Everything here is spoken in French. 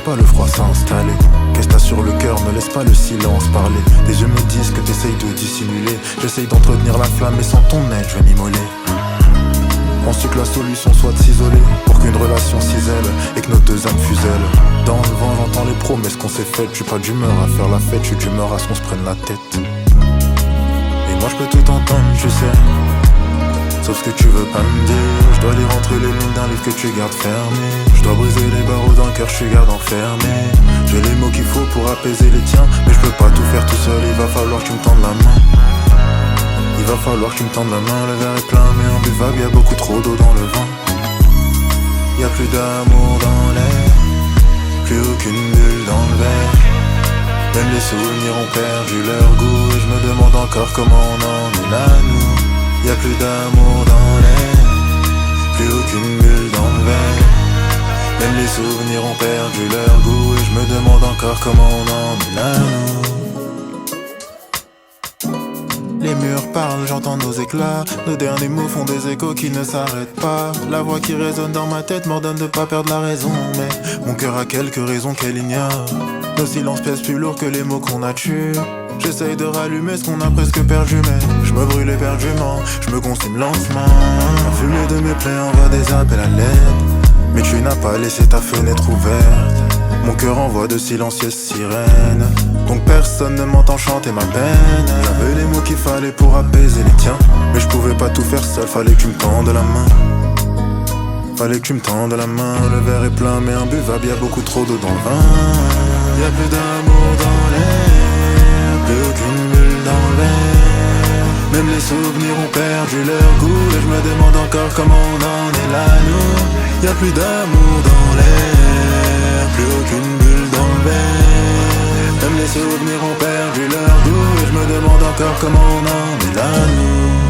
pas le froid s'installer. Qu'est-ce que t'as sur le cœur, ne laisse pas le silence parler. Tes yeux me disent que t'essayes de dissimuler. J'essaye d'entretenir la flamme mais sans ton aide je vais m'immoler. Penses-tu que la solution soit de s'isoler pour qu'une relation s'isèle et que nos deux âmes fusellent? Dans le vent j'entends les promesses qu'on s'est faites. J'suis pas d'humeur à faire la fête, j'suis d'humeur à ce qu'on se prenne la tête. Et moi j'peux tout entendre, tu sais, sauf ce que tu veux pas me dire. Je dois lire entre les lignes d'un livre que tu gardes fermé. Je dois briser les barreaux d'un cœur que tu gardes enfermé. J'ai les mots qu'il faut pour apaiser les tiens, mais je peux pas tout faire tout seul, il va falloir que tu me tendes la main. Il va falloir que tu me tendes la main, le verre est plein mais imbuvable, y'a beaucoup trop d'eau dans le vin. Y'a plus d'amour dans l'air, plus aucune bulle dans le verre. Même les souvenirs ont perdu leur goût et je me demande encore comment on en est là nous. Y'a plus d'amour dans l'air, plus aucune bulle dans le verre. Même les souvenirs ont perdu leur goût et je me demande encore comment on en est là nous. Les murs parlent, j'entends nos éclats. Nos derniers mots font des échos qui ne s'arrêtent pas. La voix qui résonne dans ma tête m'ordonne de pas perdre la raison. Mais mon cœur a quelques raisons qu'elle ignore. Nos silences pèsent plus lourd que les mots qu'on a tués. J'essaye de rallumer ce qu'on a presque perdu, mais je me brûle éperdument, je me consume lentement. La fumée de mes plaies envoie des appels à l'aide, mais tu n'as pas laissé ta fenêtre ouverte. Mon cœur envoie de silencieuses sirènes, donc personne ne m'entend chanter ma peine. J'avais les mots qu'il fallait pour apaiser les tiens, mais je pouvais pas tout faire seul, fallait que tu me tendes la main. Fallait que tu me tendes la main, le verre est plein mais imbuvable, y'a beaucoup trop d'eau dans le vin. Y'a plus d'amour dans l'air, plus aucune bulle dans le verre. Même les souvenirs ont perdu leur goût et je me demande encore comment on en est là nous. Y'a plus d'amour dans l'air, plus aucune bulle dans le verre. Même les souvenirs ont perdu leur goût et je me demande encore comment on en est là nous.